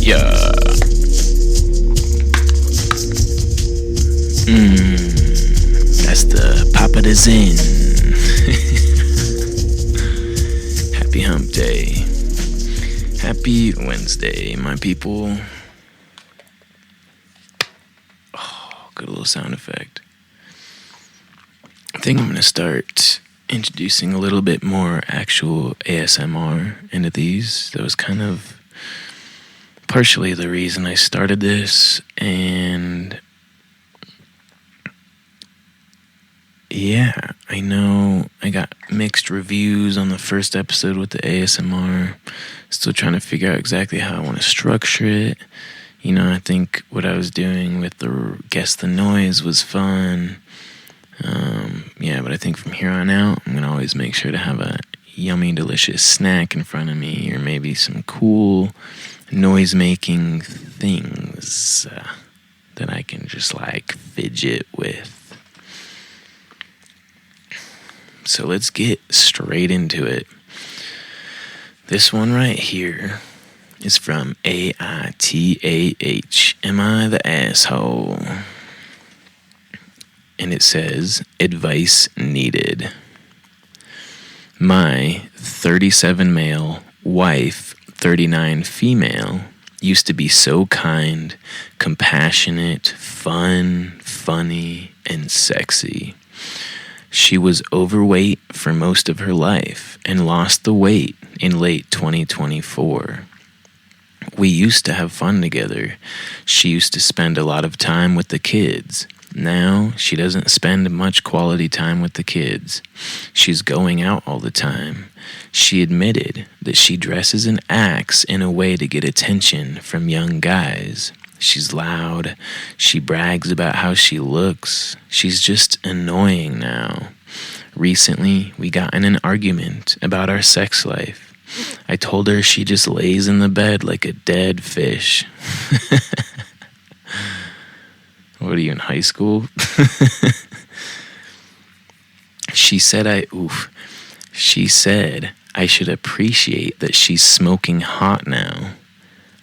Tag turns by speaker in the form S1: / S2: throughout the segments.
S1: Yeah. That's the Papa de Zen. Happy hump day. Happy Wednesday, my people. Oh, good little sound effect. I think I'm going to start introducing a little bit more actual ASMR into these. That was kind of partially the reason I started this, and yeah, I know I got mixed reviews on the first episode with the ASMR. Still trying to figure out exactly how I want to structure it. You know, I think what I was doing with the Guess the Noise was fun. Yeah, but I think from here on out, I'm going to always make sure to have a yummy, delicious snack in front of me, or maybe some cool noise-making things that I can just like fidget with. So let's get straight into it. This one right here is from AITAH. Am I the asshole? And it says, advice needed. My 37 male wife, 39 female, used to be so kind, compassionate, fun, funny, and sexy. She was overweight for most of her life and lost the weight in late 2024. We used to have fun together. She used to spend a lot of time with the kids. Now, she doesn't spend much quality time with the kids. She's going out all the time. She admitted that she dresses and acts in a way to get attention from young guys. She's loud. She brags about how she looks. She's just annoying now. Recently, we got in an argument about our sex life. I told her she just lays in the bed like a dead fish. What are you, in high school? She said I should appreciate that she's smoking hot now.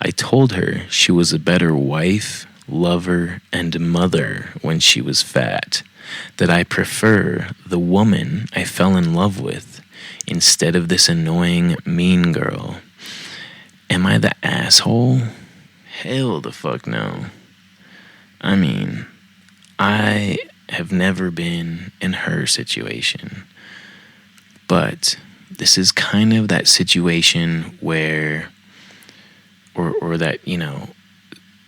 S1: I told her she was a better wife, lover, and mother when she was fat. That I prefer the woman I fell in love with instead of this annoying mean girl. Am I the asshole? Hell the fuck no. I mean, I have never been in her situation, but this is kind of that situation where, or that, you know,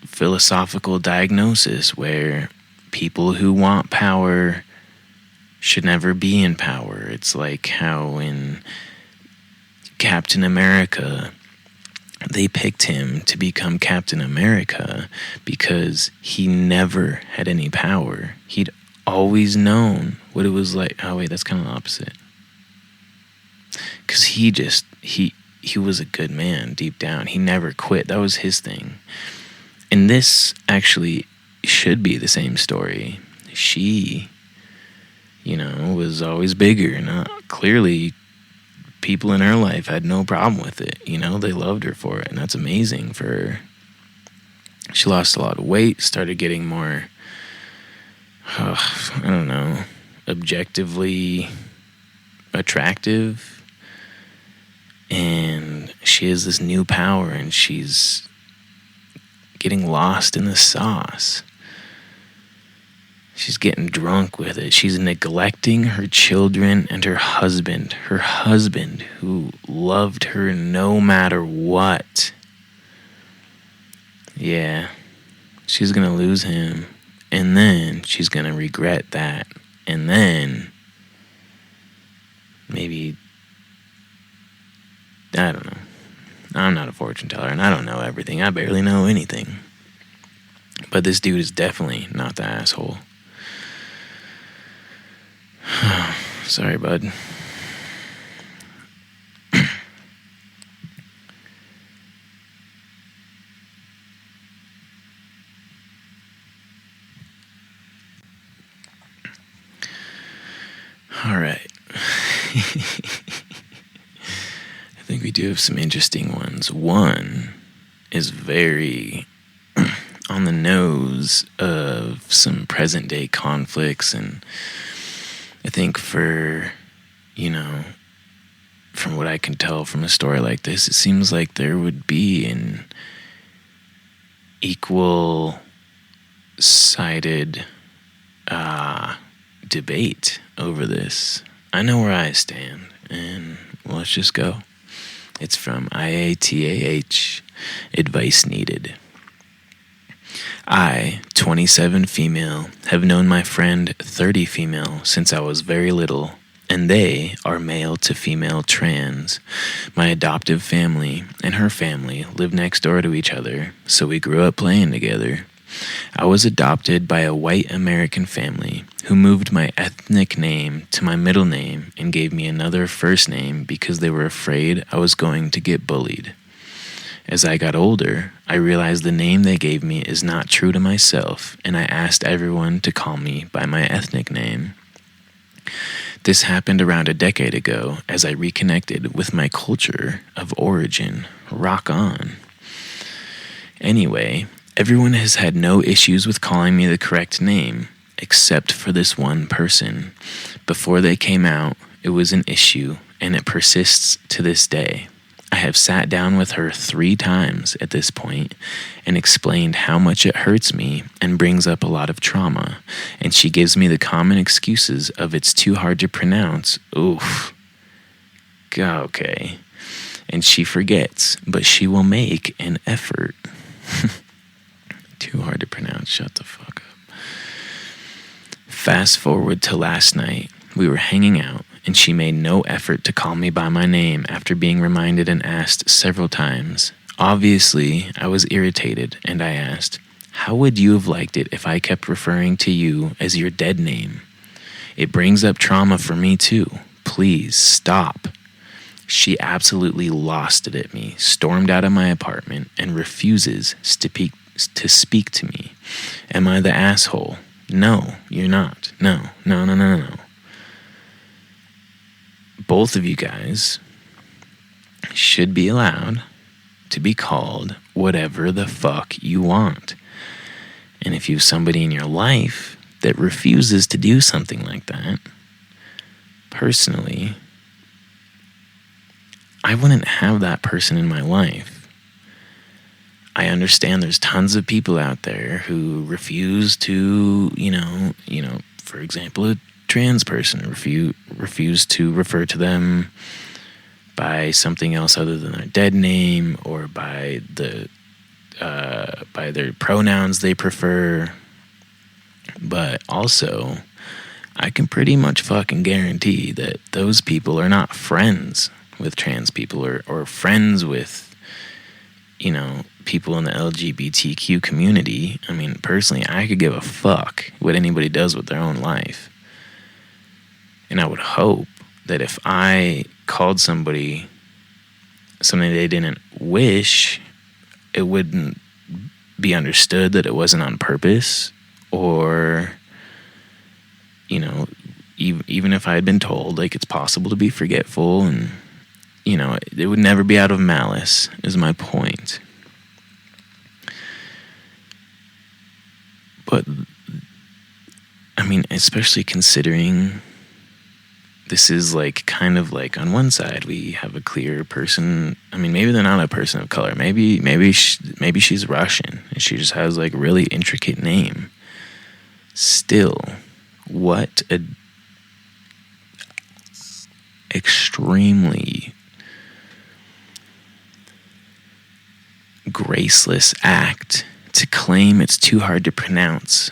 S1: philosophical diagnosis where people who want power should never be in power. It's like how in Captain America, they picked him to become Captain America because he never had any power. He'd always known what it was like. Oh wait, that's kind of the opposite. Because he was a good man deep down. He never quit. That was his thing. And this actually should be the same story. She, you know, was always bigger. And clearly people in her life had no problem with it. You know, they loved her for it, and that's amazing for her. She lost a lot of weight, started getting more, I don't know, objectively attractive, and she has this new power, and she's getting lost in the sauce. She's getting drunk with it. She's neglecting her children and her husband who loved her no matter what. Yeah, she's going to lose him, and then she's going to regret that, and then maybe, I don't know. I'm not a fortune teller, and I don't know everything. I barely know anything. But this dude is definitely not the asshole. Sorry, bud. All right. I think we do have some interesting ones. One is very on the nose of some present day conflicts. And I think from what I can tell from a story like this, it seems like there would be an equal sided debate over this. I know where I stand, and let's just go. It's from IATAH, advice needed. I, 27 female, have known my friend 30 female since I was very little, and they are male to female trans. My adoptive family and her family live next door to each other, so we grew up playing together. I was adopted by a white American family who moved my ethnic name to my middle name and gave me another first name because they were afraid I was going to get bullied. As I got older, I realized the name they gave me is not true to myself, and I asked everyone to call me by my ethnic name. This happened around a decade ago as I reconnected with my culture of origin. Rock on. Anyway, everyone has had no issues with calling me the correct name, except for this one person. Before they came out, it was an issue, and it persists to this day. I have sat down with her 3 times at this point and explained how much it hurts me and brings up a lot of trauma, and she gives me the common excuses of it's too hard to pronounce. Oof. Okay. And she forgets, but she will make an effort. Too hard to pronounce. Shut the fuck up. Fast forward to last night. We were hanging out, and she made no effort to call me by my name after being reminded and asked several times. Obviously, I was irritated, and I asked, "How would you have liked it if I kept referring to you as your dead name? It brings up trauma for me too. Please stop." She absolutely lost it at me, stormed out of my apartment, and refuses to speak to me. Am I the asshole? No, you're not. No. Both of you guys should be allowed to be called whatever the fuck you want. And if you have somebody in your life that refuses to do something like that, personally, I wouldn't have that person in my life. I understand there's tons of people out there who refuse to, for example, a trans person refuse to refer to them by something else other than their dead name or by their pronouns they prefer. But also, I can pretty much fucking guarantee that those people are not friends with trans people or friends with, people in the LGBTQ community. I mean, personally, I could give a fuck what anybody does with their own life. And I would hope that if I called somebody something they didn't wish, it wouldn't be understood that it wasn't on purpose, or, even if I had been told, like, it's possible to be forgetful, and, it would never be out of malice, is my point. But, especially considering this is kind of on one side we have a clear person. Maybe they're not a person of color. Maybe she's Russian and she just has a really intricate name. Still, what a extremely graceless act to claim it's too hard to pronounce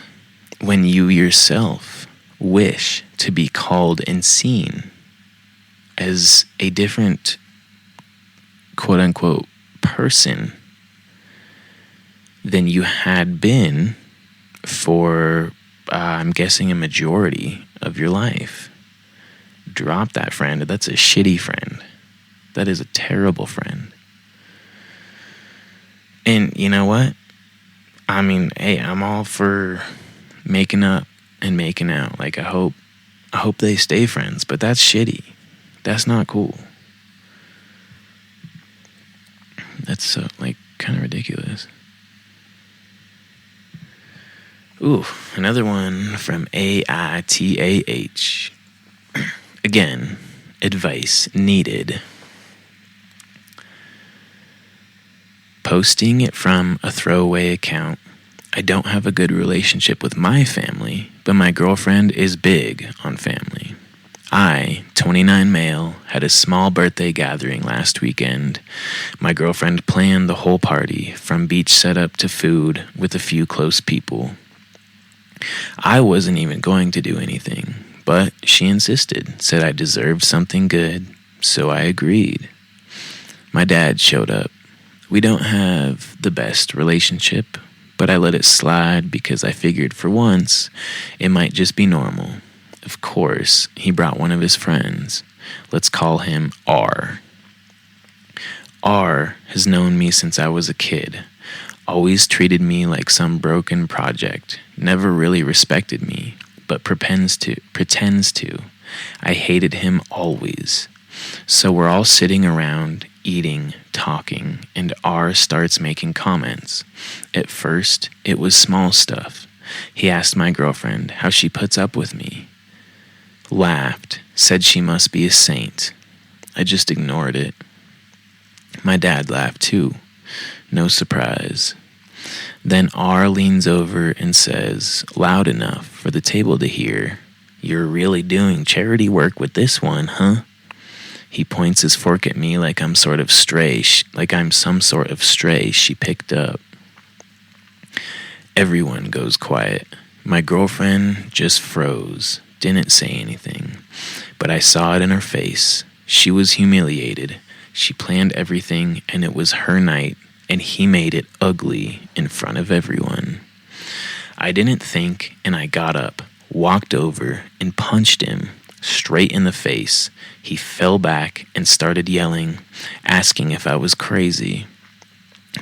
S1: when you yourself wish to be called and seen as a different quote-unquote person than you had been for, I'm guessing, a majority of your life. Drop that friend. That's a shitty friend. That is a terrible friend. And you know what? Hey, I'm all for making up and making out. I hope they stay friends, but that's shitty. That's not cool. That's so, kind of ridiculous. Ooh, another one from AITAH. Again, advice needed. Posting it from a throwaway account. I don't have a good relationship with my family, but my girlfriend is big on family. I, 29 male, had a small birthday gathering last weekend. My girlfriend planned the whole party, from beach setup to food, with a few close people. I wasn't even going to do anything, but she insisted, said I deserved something good, so I agreed. My dad showed up. We don't have the best relationship, but I let it slide because I figured for once it might just be normal. Of course, he brought one of his friends. Let's call him R. R has known me since I was a kid. Always treated me like some broken project. Never really respected me, but pretends to. I hated him always. So we're all sitting around, eating, talking, and R starts making comments. At first, it was small stuff. He asked my girlfriend how she puts up with me. Laughed, said she must be a saint. I just ignored it. My dad laughed too. No surprise. Then R leans over and says, loud enough for the table to hear, "You're really doing charity work with this one, huh?" He points his fork at me like I'm some sort of stray she picked up. Everyone goes quiet. My girlfriend just froze, didn't say anything, but I saw it in her face. She was humiliated. She planned everything, and it was her night, and he made it ugly in front of everyone. I didn't think, and I got up, walked over, and punched him straight in the face. He fell back and started yelling, asking if I was crazy.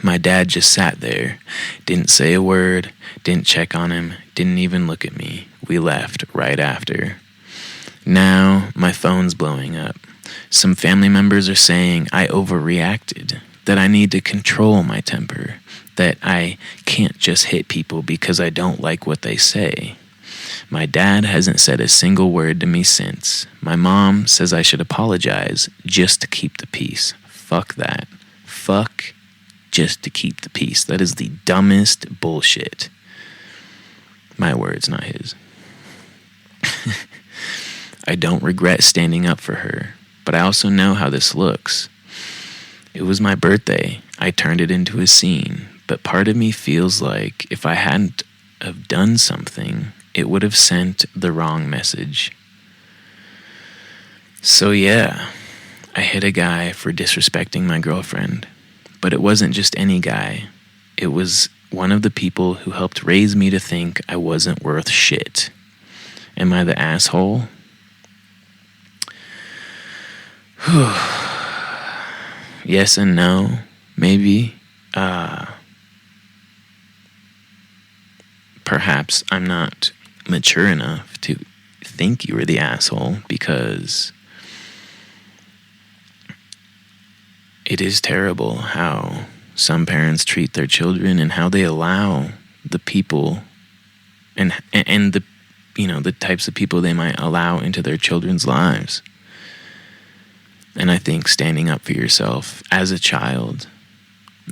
S1: My dad just sat there, didn't say a word, didn't check on him, didn't even look at me. We left right after. Now my phone's blowing up. Some family members are saying I overreacted, that I need to control my temper, that I can't just hit people because I don't like what they say. My dad hasn't said a single word to me since. My mom says I should apologize just to keep the peace. Fuck that. Fuck just to keep the peace. That is the dumbest bullshit. My words, not his. I don't regret standing up for her, but I also know how this looks. It was my birthday. I turned it into a scene, but part of me feels like if I hadn't have done something, it would have sent the wrong message. So yeah, I hit a guy for disrespecting my girlfriend, but it wasn't just any guy. It was one of the people who helped raise me to think I wasn't worth shit. Am I the asshole? Yes and no, maybe. Perhaps I'm not mature enough to think you were the asshole, because it is terrible how some parents treat their children and how they allow the people and the the types of people they might allow into their children's lives. And I think standing up for yourself as a child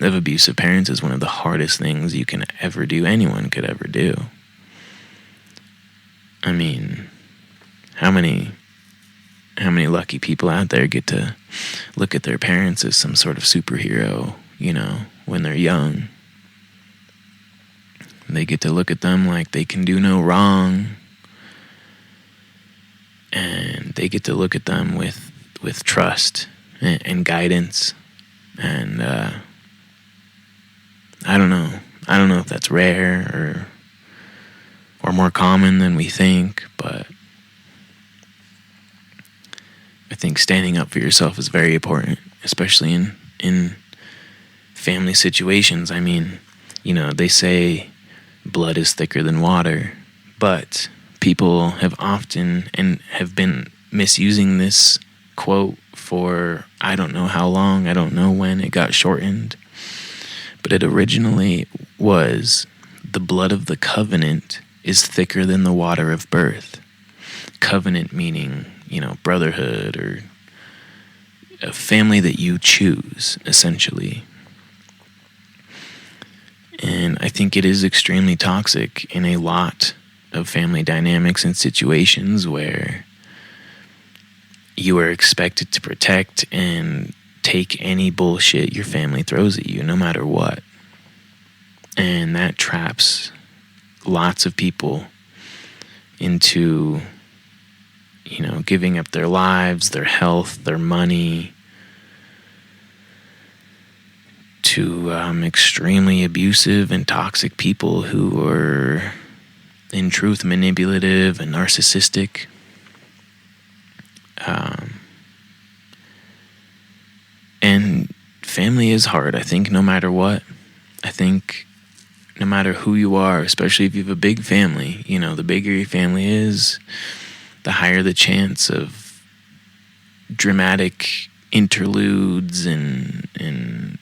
S1: of abusive parents is one of the hardest things you can ever do, anyone could ever do. I mean, how many lucky people out there get to look at their parents as some sort of superhero, when they're young. They get to look at them like they can do no wrong. And they get to look at them with trust and guidance. And I don't know if that's rare or more common than we think, but I think standing up for yourself is very important, especially in family situations. I mean, they say blood is thicker than water, but people have often and have been misusing this quote for I don't know how long. I don't know when it got shortened, but it originally was, the blood of the covenant is thicker than the water of birth. Covenant meaning, brotherhood or a family that you choose, essentially. And I think it is extremely toxic in a lot of family dynamics and situations where you are expected to protect and take any bullshit your family throws at you, no matter what. And that traps lots of people into, giving up their lives, their health, their money to extremely abusive and toxic people who are, in truth, manipulative and narcissistic. And family is hard, I think, no matter what. I think no matter who you are, especially if you have a big family, the bigger your family is, the higher the chance of dramatic interludes and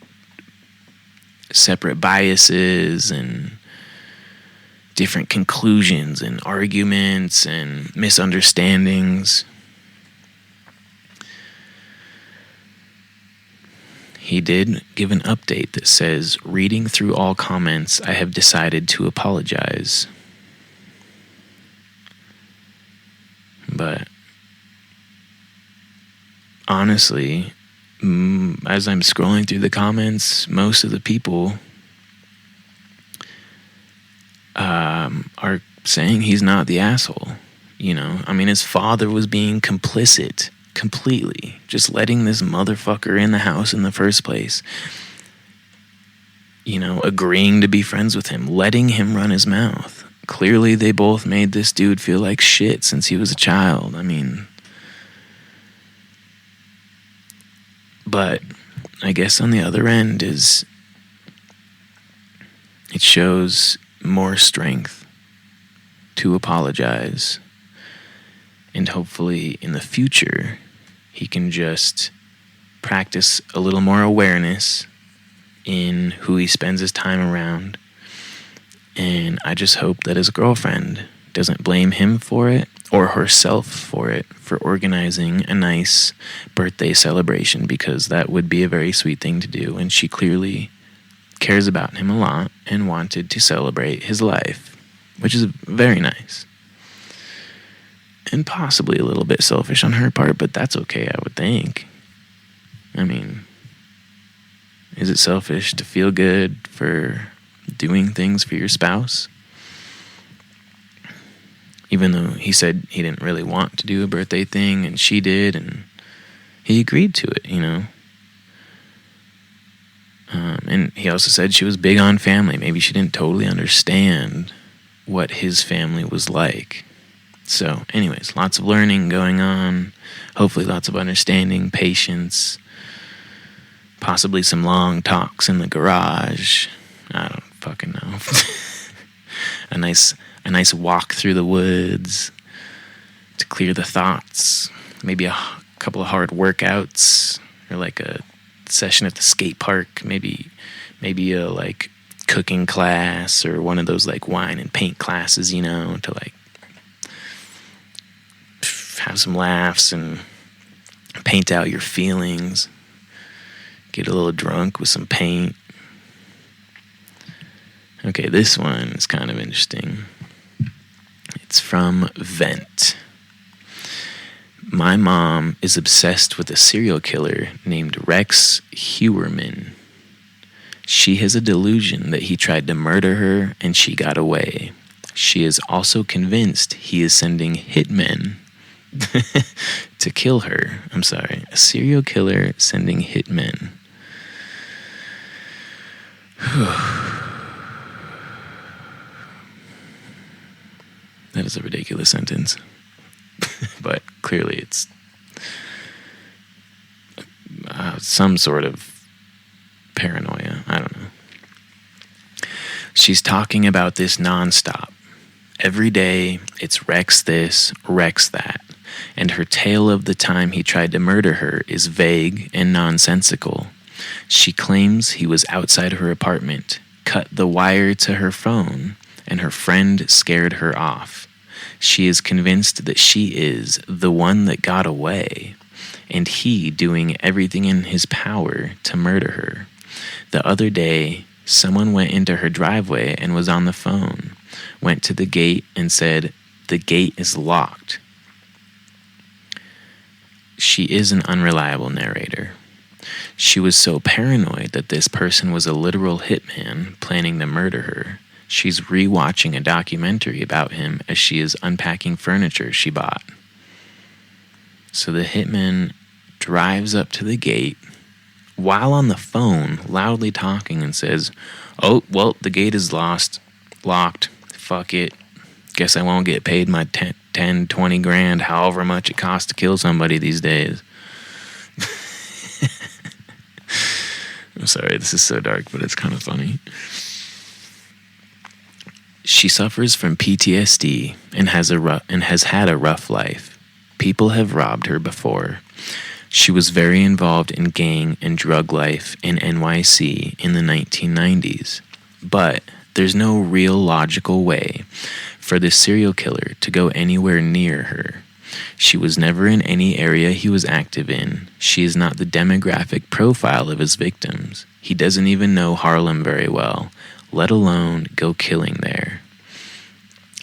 S1: separate biases and different conclusions and arguments and misunderstandings. He did give an update that says, reading through all comments, I have decided to apologize. But honestly, as I'm scrolling through the comments, most of the people are saying he's not the asshole. His father was being complicit completely, just letting this motherfucker in the house in the first place, agreeing to be friends with him, letting him run his mouth. Clearly they both made this dude feel like shit since he was a child. But I guess on the other end is it shows more strength to apologize, and hopefully in the future he can just practice a little more awareness in who he spends his time around. And I just hope that his girlfriend doesn't blame him for it or herself for it, for organizing a nice birthday celebration, because that would be a very sweet thing to do. And she clearly cares about him a lot and wanted to celebrate his life, which is very nice. And possibly a little bit selfish on her part, but that's okay, I would think. Is it selfish to feel good for doing things for your spouse? Even though he said he didn't really want to do a birthday thing, and she did, and he agreed to it, And he also said she was big on family. Maybe she didn't totally understand what his family was like. So, anyways, lots of learning going on. Hopefully lots of understanding, patience, possibly some long talks in the garage. I don't fucking know. a nice walk through the woods to clear the thoughts. Maybe a couple of hard workouts, or like a session at the skate park. Maybe a cooking class, or one of those wine and paint classes, to have some laughs and paint out your feelings. Get a little drunk with some paint. Okay, this one is kind of interesting. It's from Vent. My mom is obsessed with a serial killer named Rex Heuermann. She has a delusion that he tried to murder her and she got away. She is also convinced he is sending hitmen to kill her. I'm sorry, a serial killer sending hitmen. That is a ridiculous sentence. But clearly it's some sort of paranoia. I don't know. She's talking about this nonstop. Every day, it's Rex this, Rex that. And her tale of the time he tried to murder her is vague and nonsensical. She claims he was outside her apartment, cut the wire to her phone, and her friend scared her off. She is convinced that she is the one that got away, and he doing everything in his power to murder her. The other day, someone went into her driveway and was on the phone, went to the gate and said, "The gate is locked." She is an unreliable narrator. She was so paranoid that this person was a literal hitman planning to murder her. She's rewatching a documentary about him as she is unpacking furniture she bought. So the hitman drives up to the gate while on the phone, loudly talking, and says, "Oh, well, the gate is locked. Fuck it. Guess I won't get paid my 10, 20 grand, however much it costs to kill somebody these days." I'm sorry, this is so dark, but it's kind of funny. She suffers from PTSD and has had a rough life. People have robbed her before. She was very involved in gang and drug life in NYC in the 1990s. But there's no real logical way for the serial killer to go anywhere near her. She was never in any area he was active in. She is not the demographic profile of his victims. He doesn't even know Harlem very well, let alone go killing there.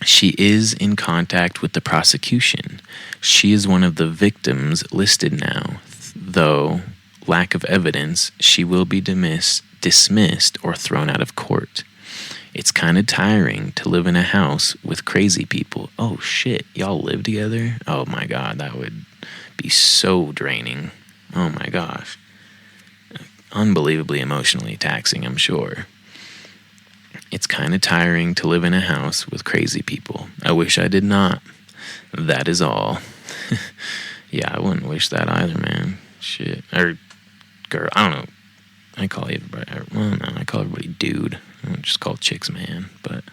S1: She is in contact with the prosecution. She is one of the victims listed now, though lack of evidence, she will be dismissed or thrown out of court. It's kind of tiring to live in a house with crazy people. Oh shit, y'all live together? Oh my god, that would be so draining. Oh my gosh. Unbelievably emotionally taxing, I'm sure. It's kind of tiring to live in a house with crazy people. I wish I did not. That is all. Yeah, I wouldn't wish that either, man. Shit. Or girl, I don't know. I call everybody, well, no, I call everybody dude. I don't just call chicks man, but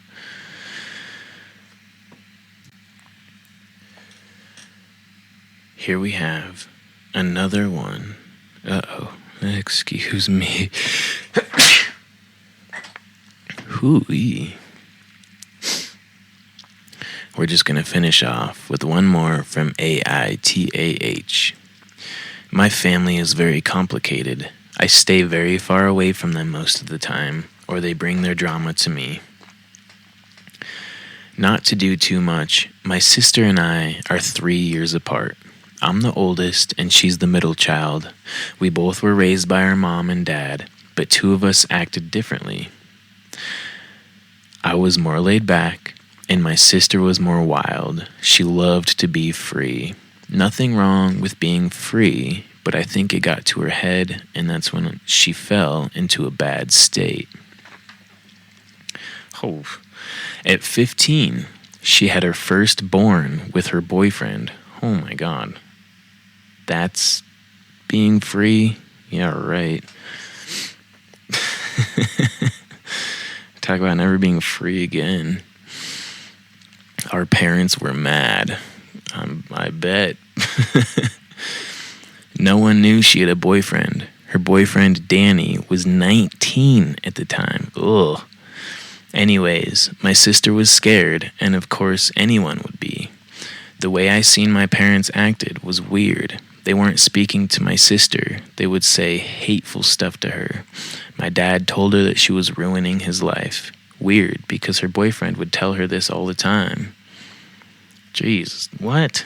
S1: here we have another one. Uh-oh. Excuse me. Hooey. We're just going to finish off with one more from AITAH. My family is very complicated. I stay very far away from them most of the time, or they bring their drama to me. Not to do too much, my sister and I are 3 years apart. I'm the oldest, and she's the middle child. We both were raised by our mom and dad, but two of us acted differently. I was more laid back, and my sister was more wild. She loved to be free. Nothing wrong with being free, but I think it got to her head, and that's when she fell into a bad state. Oh. At 15, she had her firstborn with her boyfriend. Oh my god. That's being free? Yeah, right. Talk about never being free again. Our parents were mad. I bet. No one knew she had a boyfriend. Her boyfriend, Danny, was 19 at the time. Ugh. Anyways, my sister was scared, and of course anyone would be. The way I seen my parents acted was weird. They weren't speaking to my sister. They would say hateful stuff to her. My dad told her that she was ruining his life. Weird, because her boyfriend would tell her this all the time. Jeez, what?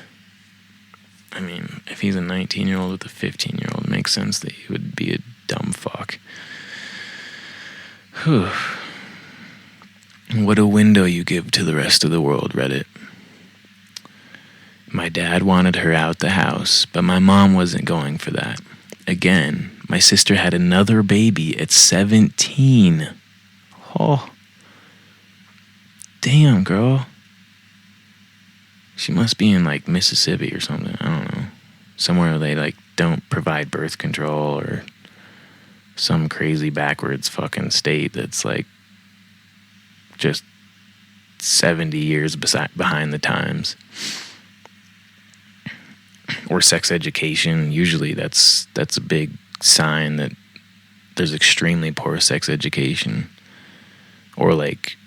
S1: I mean, if he's a 19-year-old with a 15-year-old, it makes sense that he would be a dumb fuck. Whew. What a window you give to the rest of the world, Reddit. My dad wanted her out the house, but my mom wasn't going for that. Again, my sister had another baby at 17. Oh. Damn, girl. She must be in, like, Mississippi or something. I don't know. Somewhere where they, like, don't provide birth control, or some crazy backwards fucking state that's, like, just 70 years behind the times. Or sex education. Usually that's a big sign that there's extremely poor sex education, or like,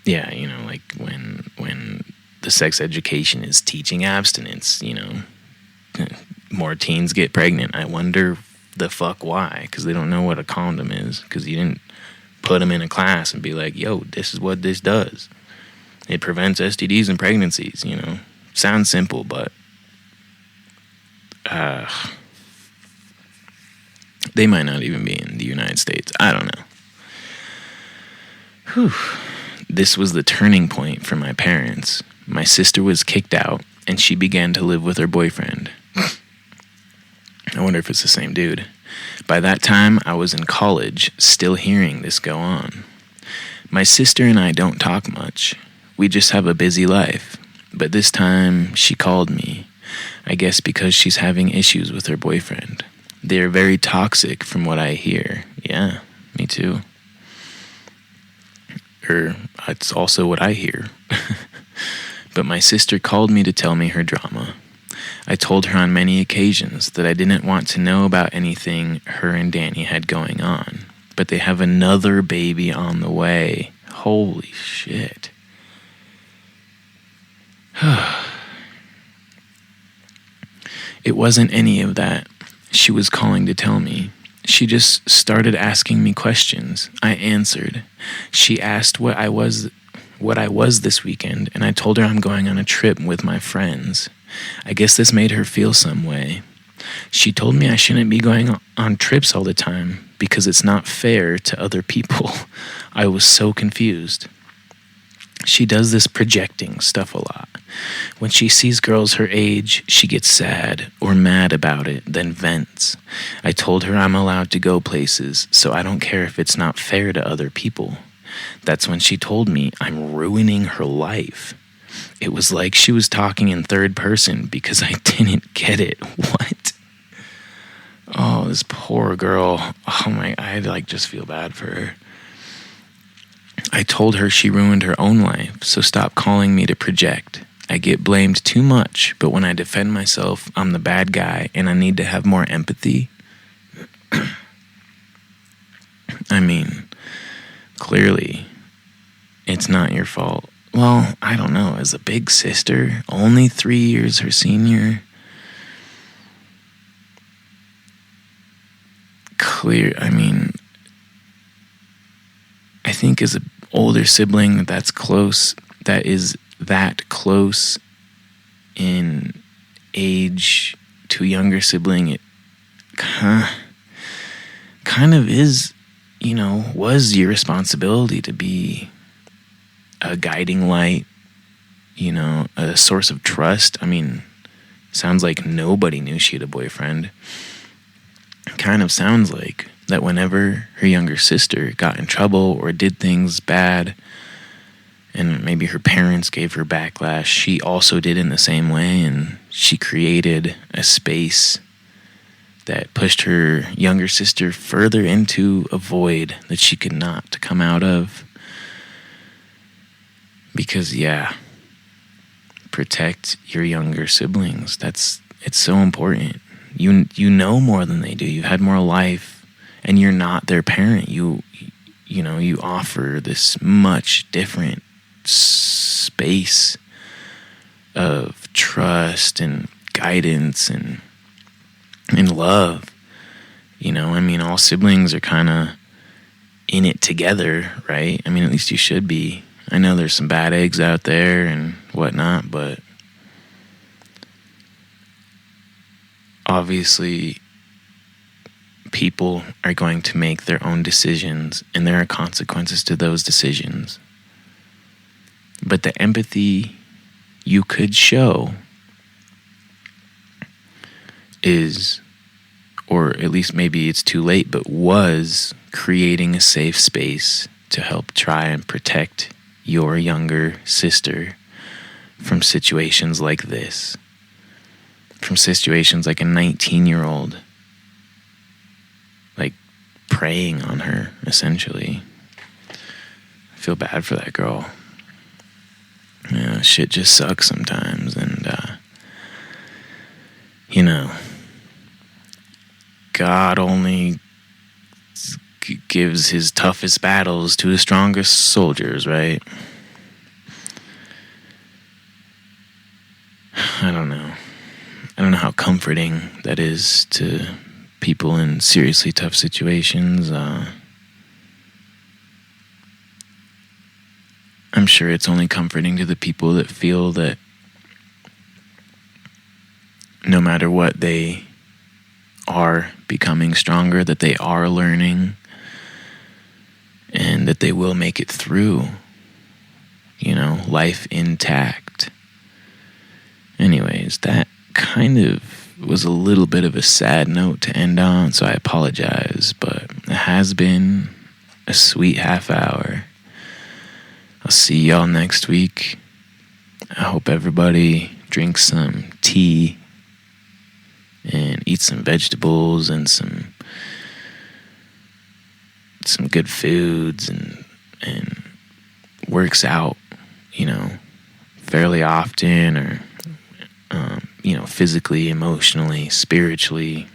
S1: yeah, you know, like when the sex education is teaching abstinence, you know, more teens get pregnant. I wonder the fuck why, because they don't know what a condom is, because you didn't put them in a class and be like, yo, this is what this does. It prevents STDs and pregnancies, you know. Sounds simple, but they might not even be in the United States. I don't know. Whew. This was the turning point for my parents. My sister was kicked out, and she began to live with her boyfriend. I wonder if it's the same dude. By that time, I was in college, still hearing this go on. My sister and I don't talk much. We just have a busy life. But this time, she called me. I guess because she's having issues with her boyfriend. They're very toxic from what I hear. Yeah, me too. It's also what I hear. But my sister called me to tell me her drama. I told her on many occasions that I didn't want to know about anything her and Danny had going on. But they have another baby on the way. Holy shit. It wasn't any of that. She was calling to tell me. She just started asking me questions. I answered. She asked what I was this weekend, and I told her I'm going on a trip with my friends. I guess this made her feel some way. She told me I shouldn't be going on trips all the time because it's not fair to other people. I was so confused. She does this projecting stuff a lot. When she sees girls her age, she gets sad or mad about it, then vents. I told her I'm allowed to go places, so I don't care if it's not fair to other people. That's when she told me I'm ruining her life. It was like she was talking in third person because I didn't get it. What? Oh, this poor girl. Oh my, I just feel bad for her. I told her she ruined her own life, so stop calling me to project. I get blamed too much, but when I defend myself, I'm the bad guy and I need to have more empathy. I mean, clearly, it's not your fault. Well, I don't know, as a big sister, only 3 years her senior. I think as an older sibling that is that close in age to a younger sibling, it kind of is, was your responsibility to be a guiding light, a source of trust. I mean, sounds like nobody knew she had a boyfriend. Kind of sounds like that whenever her younger sister got in trouble or did things bad, and maybe her parents gave her backlash, she also did in the same way, and she created a space that pushed her younger sister further into a void that she could not come out of. Because, yeah, protect your younger siblings. It's so important. You know more than they do. You've had more life, and you're not their parent. You offer this much different space of trust and guidance and love. All siblings are kind of in it together, right? I mean, at least you should be. I know there's some bad eggs out there and whatnot, but obviously people are going to make their own decisions, and there are consequences to those decisions. But the empathy you could show is, or at least maybe it's too late, but was creating a safe space to help try and protect your younger sister from situations like this. From situations like a 19-year-old, like, preying on her, essentially. I feel bad for that girl. Shit just sucks sometimes, and, God only gives his toughest battles to his strongest soldiers, right? I don't know. I don't know how comforting that is to people in seriously tough situations. I'm sure it's only comforting to the people that feel that no matter what, they are becoming stronger, that they are learning, and that they will make it through, life intact. Anyways, that kind of was a little bit of a sad note to end on, so I apologize, but it has been a sweet half hour. I'll see y'all next week. I hope everybody drinks some tea and eats some vegetables and some good foods and works out, fairly often, or physically, emotionally, spiritually.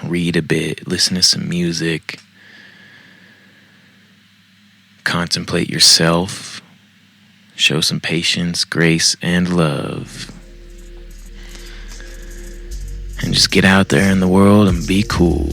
S1: Read a bit, listen to some music, contemplate yourself, show some patience, grace, and love, and just get out there in the world and be cool.